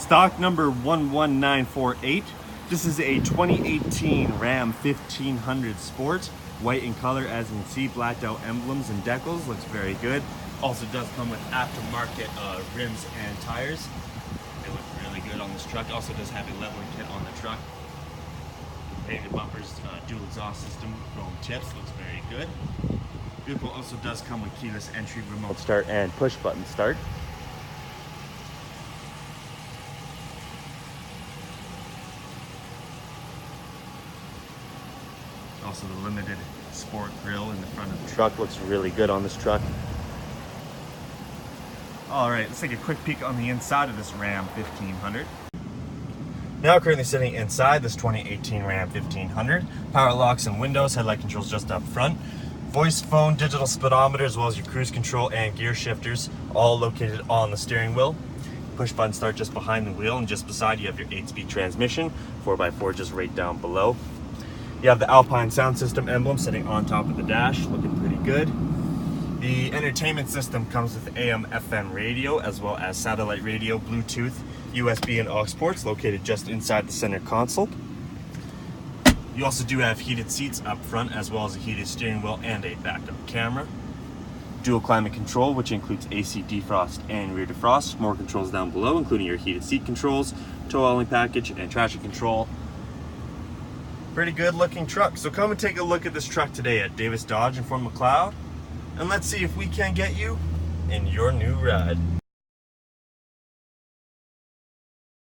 Stock number 11948. This is a 2018 Ram 1500 Sport. White in color, as you can see, blacked out emblems and decals. Looks very good. Also does come with aftermarket rims and tires. They look really good on this truck. Also does have a leveling kit on the truck. Painted bumpers, dual exhaust system, chrome tips. Looks very good. Vehicle also does come with keyless entry, remote start, and push button start. Also the limited sport grille in the front of the truck looks really good on this truck. Alright, let's take a quick peek on the inside of this Ram 1500. Now currently sitting inside this 2018 Ram 1500. Power locks and windows, headlight controls just up front. Voice, phone, digital speedometer, as well as your cruise control and gear shifters, all located on the steering wheel. Push button start just behind the wheel, and just beside you have your 8-speed transmission, 4x4 just right down below. You have the Alpine sound system emblem sitting on top of the dash, looking pretty good. The entertainment system comes with AM/FM radio, as well as satellite radio, Bluetooth, USB, and aux ports located just inside the center console. You also do have heated seats up front, as well as a heated steering wheel and a backup camera. Dual climate control, which includes AC defrost and rear defrost. More controls down below, including your heated seat controls, tow hauling package, and traction control. Pretty good looking truck. So come and take a look at this truck today at Davis Dodge in Fort Macleod, and let's see if we can get you in your new ride.